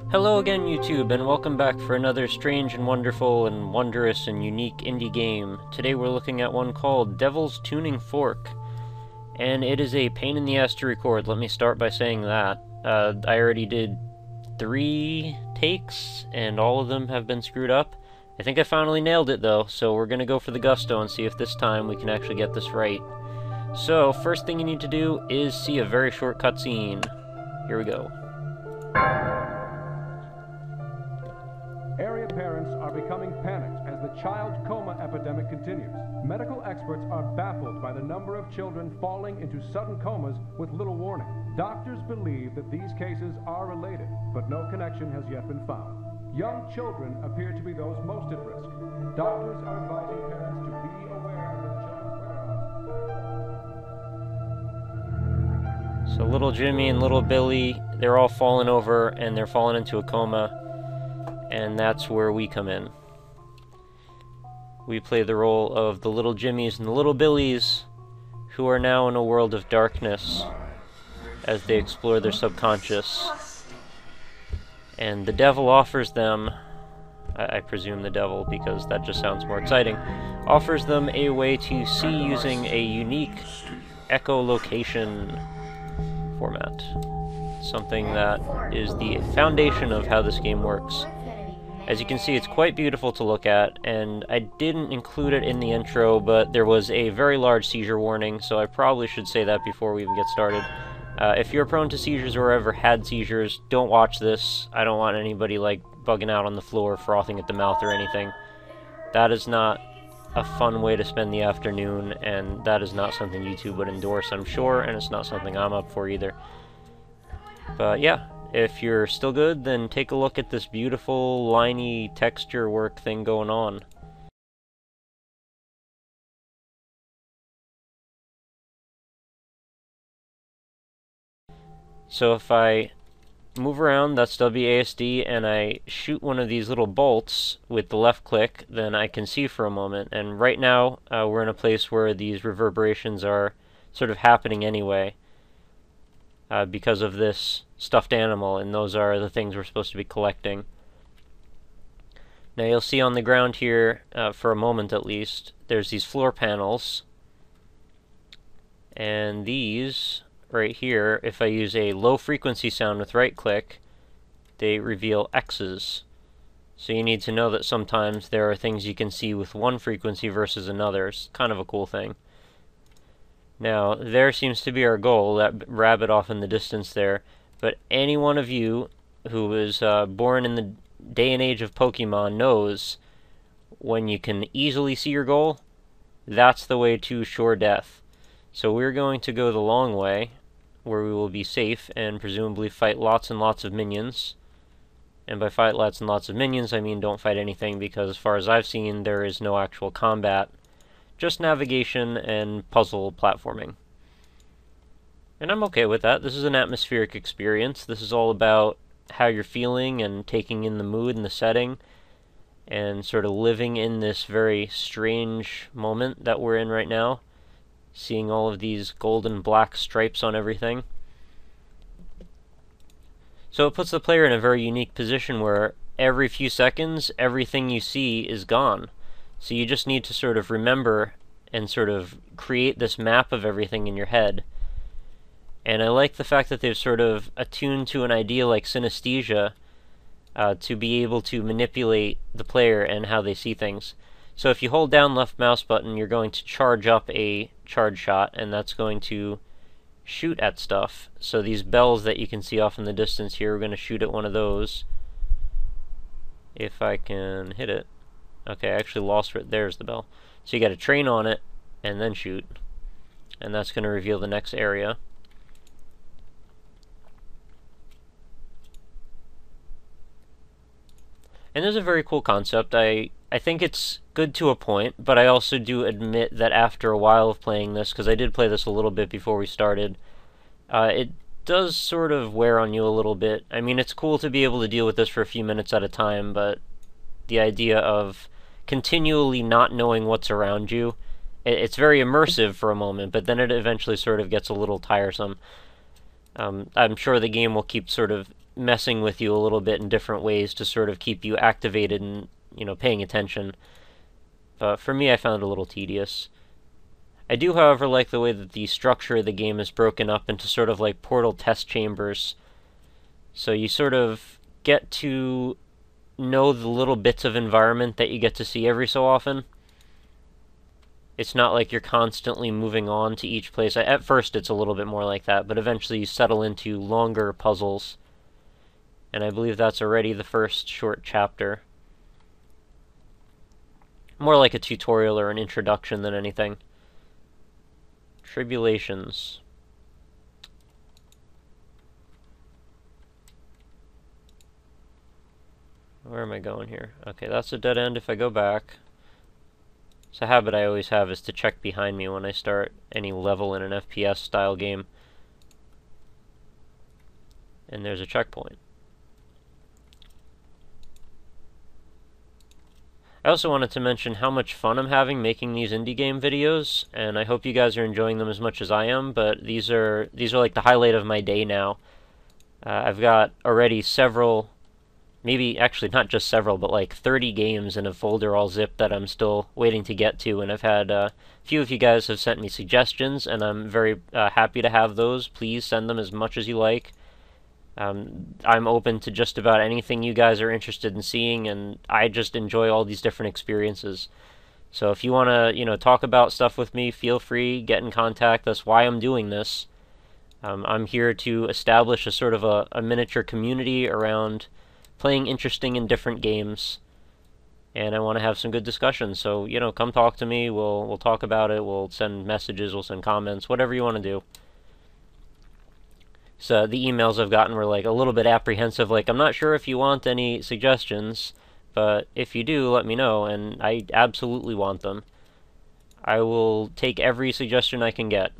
Hello again, YouTube, and welcome back for another strange and wonderful and wondrous and unique indie game. Today we're looking at one called Devil's Tuning Fork, and it is a pain in the ass to record. Let me start by saying that. I already did 3 takes, and all of them have been screwed up. I think I finally nailed it, though, so we're gonna go for the gusto and see if this time we can actually get this right. So, first thing you need to do is see a very short cutscene. Here we go. Area parents are becoming panicked as the child coma epidemic continues. Medical experts are baffled by the number of children falling into sudden comas with little warning. Doctors believe that these cases are related, but no connection has yet been found. Young children appear to be those most at risk. Doctors are advising parents to be aware of their child's whereabouts. So little Jimmy and little Billy, they're all falling over and they're falling into a coma. And that's where we come in. We play the role of the little Jimmies and the little Billies, who are now in a world of darkness as they explore their subconscious. And the devil offers them, I presume the devil because that just sounds more exciting, offers them a way to see using a unique echolocation format. Something that is the foundation of how this game works. As you can see, it's quite beautiful to look at, and I didn't include it in the intro, but there was a very large seizure warning, so I probably should say that before we even get started. If you're prone to seizures or ever had seizures, don't watch this. I don't want anybody, like, bugging out on the floor, frothing at the mouth or anything. That is not a fun way to spend the afternoon, and that is not something YouTube would endorse, I'm sure, and it's not something I'm up for either. But yeah. If you're still good, then take a look at this beautiful, liney texture work thing going on. So if I move around, that's WASD, and I shoot one of these little bolts with the left click, then I can see for a moment. And right now, we're in a place where these reverberations are sort of happening anyway. Because of this stuffed animal, and those are the things we're supposed to be collecting. Now you'll see on the ground here, for a moment at least, there's these floor panels, and these, right here, if I use a low frequency sound with right click, they reveal X's. So you need to know that sometimes there are things you can see with one frequency versus another. It's kind of a cool thing. Now, there seems to be our goal, that rabbit off in the distance there, but any one of you who was born in the day and age of Pokemon knows when you can easily see your goal, that's the way to sure death. So we're going to go the long way, where we will be safe and presumably fight lots and lots of minions. And by fight lots and lots of minions, I mean don't fight anything, because as far as I've seen, there is no actual combat. Just navigation and puzzle platforming. And I'm okay with that. This is an atmospheric experience. This is all about how you're feeling and taking in the mood and the setting and sort of living in this very strange moment that we're in right now. Seeing all of these golden black stripes on everything. So it puts the player in a very unique position where every few seconds, everything you see is gone. So you just need to sort of remember and sort of create this map of everything in your head. And I like the fact that they've sort of attuned to an idea like synesthesia to be able to manipulate the player and how they see things. So if you hold down left mouse button, you're going to charge up a charge shot, and that's going to shoot at stuff. So these bells that you can see off in the distance here, we're going to shoot at one of those. If I can hit it. Okay, I actually lost it. There's the bell. So you got to train on it and then shoot. And that's going to reveal the next area. And there's a very cool concept. I think it's good to a point, but I also do admit that after a while of playing this, because I did play this a little bit before we started, it does sort of wear on you a little bit. I mean, it's cool to be able to deal with this for a few minutes at a time, but the idea of continually not knowing what's around you, it's very immersive for a moment, but then it eventually sort of gets a little tiresome. I'm sure the game will keep sort of messing with you a little bit in different ways to sort of keep you activated and, paying attention. But for me, I found it a little tedious. I do, however, like the way that the structure of the game is broken up into sort of like portal test chambers. So you sort of get to know the little bits of environment that you get to see every so often. It's not like you're constantly moving on to each place. At first it's a little bit more like that, but eventually you settle into longer puzzles. And I believe that's already the first short chapter. More like a tutorial or an introduction than anything. Tribulations. Where am I going here? Okay, that's a dead end if I go back. It's a habit I always have is to check behind me when I start any level in an FPS style game. And there's a checkpoint. I also wanted to mention how much fun I'm having making these indie game videos, and I hope you guys are enjoying them as much as I am, but these are like the highlight of my day now. I've got already several, maybe actually not just several, but like 30 games in a folder all zipped that I'm still waiting to get to, and I've had a few of you guys have sent me suggestions, and I'm very happy to have those. Please send them as much as you like. I'm open to just about anything you guys are interested in seeing, and I just enjoy all these different experiences. So if you want to, talk about stuff with me, feel free, get in contact. That's why I'm doing this. I'm here to establish a sort of a miniature community around playing interesting and different games, and I want to have some good discussions. So, come talk to me. We'll talk about it. We'll send messages. We'll send comments. Whatever you want to do. So the emails I've gotten were like a little bit apprehensive, like, I'm not sure if you want any suggestions, but if you do, let me know, and I absolutely want them. I will take every suggestion I can get.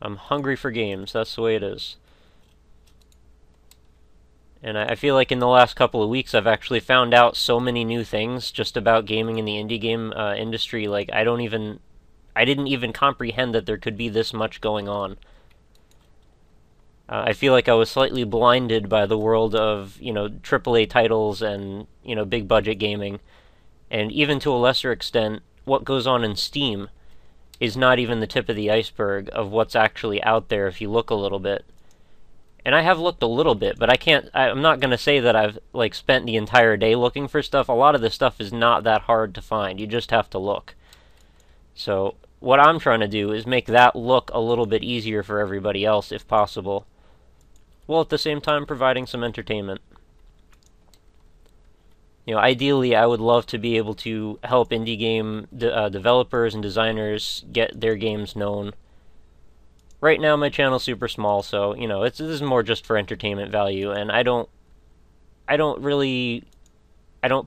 I'm hungry for games, that's the way it is. And I feel like in the last couple of weeks I've actually found out so many new things just about gaming in the indie game industry, like I didn't even comprehend that there could be this much going on. I feel like I was slightly blinded by the world of, AAA titles and, big budget gaming. And even to a lesser extent, what goes on in Steam is not even the tip of the iceberg of what's actually out there if you look a little bit. And I have looked a little bit, but I'm not going to say that I've, spent the entire day looking for stuff. A lot of this stuff is not that hard to find. You just have to look. So, what I'm trying to do is make that look a little bit easier for everybody else, if possible, while at the same time providing some entertainment. Ideally, I would love to be able to help indie game developers and designers get their games known. Right now, my channel's super small, so, this is more just for entertainment value, and I don't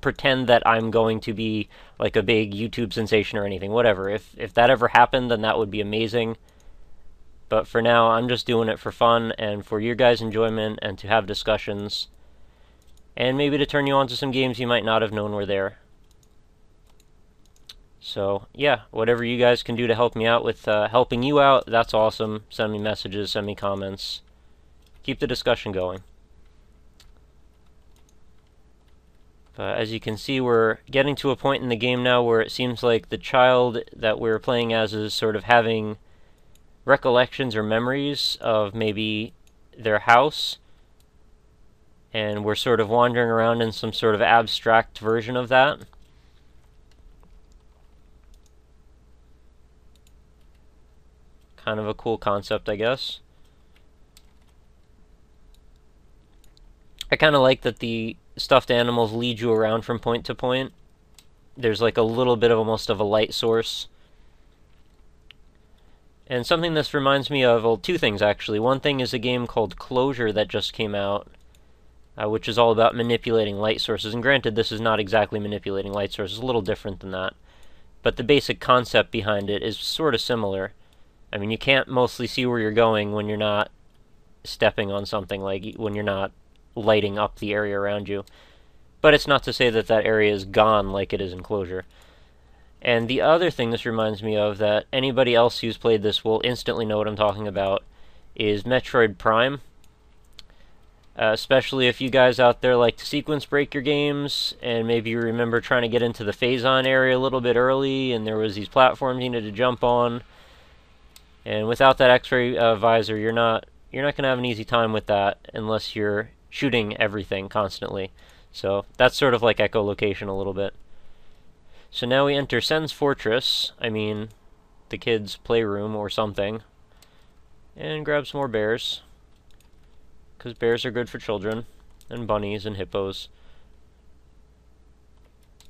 pretend that I'm going to be, like, a big YouTube sensation or anything, whatever. If that ever happened, then that would be amazing. But for now, I'm just doing it for fun and for your guys' enjoyment and to have discussions. And maybe to turn you on to some games you might not have known were there. So, yeah, whatever you guys can do to help me out with helping you out, that's awesome. Send me messages, send me comments. Keep the discussion going. But as you can see, we're getting to a point in the game now where it seems like the child that we're playing as is sort of having recollections or memories of maybe their house, and we're sort of wandering around in some sort of abstract version of that. Kind of a cool concept, I guess. I kind of like that the stuffed animals lead you around from point to point. There's like a little bit of almost of a light source. And something this reminds me of, well, two things actually. One thing is a game called Closure that just came out, which is all about manipulating light sources. And granted, this is not exactly manipulating light sources, it's a little different than that. But the basic concept behind it is sort of similar. I mean, you can't mostly see where you're going when you're not stepping on something, like when you're not lighting up the area around you. But it's not to say that that area is gone like it is in Closure. And the other thing this reminds me of that anybody else who's played this will instantly know what I'm talking about is Metroid Prime. Especially if you guys out there like to sequence break your games, and maybe you remember trying to get into the phase-on area a little bit early, and there was these platforms you needed to jump on. And without that X-ray visor, you're not going to have an easy time with that unless you're shooting everything constantly. So that's sort of like echolocation a little bit. So now we enter Sen's Fortress, the kids' playroom or something, and grab some more bears. Because bears are good for children, and bunnies and hippos.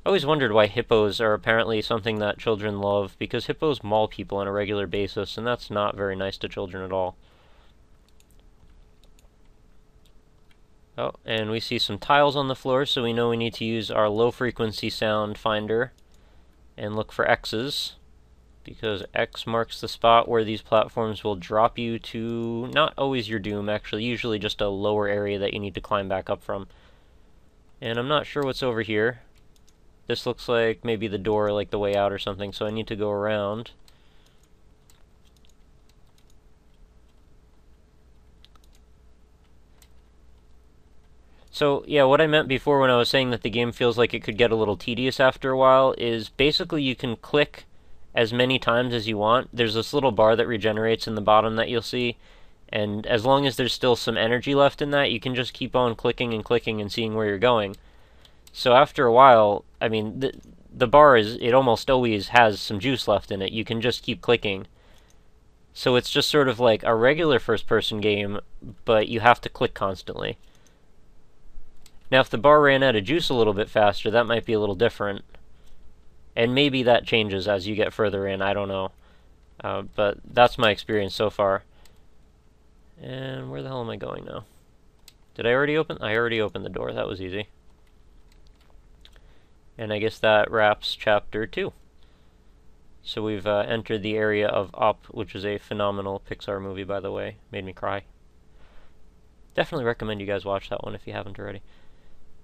I always wondered why hippos are apparently something that children love, because hippos maul people on a regular basis, and that's not very nice to children at all. Oh, and we see some tiles on the floor, so we know we need to use our low-frequency sound finder and look for X's, because X marks the spot where these platforms will drop you to not always your doom, actually, usually just a lower area that you need to climb back up from. And I'm not sure what's over here. This looks like maybe the door, like the way out or something, so I need to go around. So, yeah, what I meant before when I was saying that the game feels like it could get a little tedious after a while is basically you can click as many times as you want. There's this little bar that regenerates in the bottom that you'll see, and as long as there's still some energy left in that, you can just keep on clicking and clicking and seeing where you're going. So after a while, the bar it almost always has some juice left in it. You can just keep clicking. So it's just sort of like a regular first-person game, but you have to click constantly. Now if the bar ran out of juice a little bit faster, that might be a little different. And maybe that changes as you get further in, I don't know. But that's my experience so far. And where the hell am I going now? Did I already open? I already opened the door, that was easy. And I guess that wraps Chapter 2. So we've entered the area of Up, which is a phenomenal Pixar movie, by the way. Made me cry. Definitely recommend you guys watch that one if you haven't already.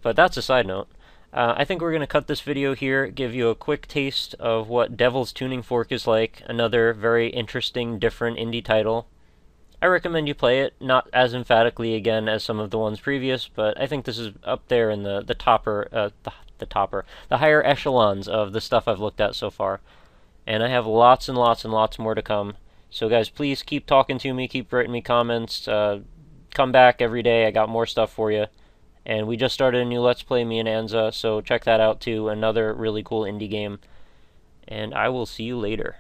But that's a side note. I think we're going to cut this video here, give you a quick taste of what Devil's Tuning Fork is like, another very interesting, different indie title. I recommend you play it, not as emphatically again as some of the ones previous, but I think this is up there in the higher echelons of the stuff I've looked at so far. And I have lots and lots and lots more to come. So guys, please keep talking to me, keep writing me comments, come back every day, I got more stuff for you. And we just started a new Let's Play, me and Anza, so check that out too, another really cool indie game. And I will see you later.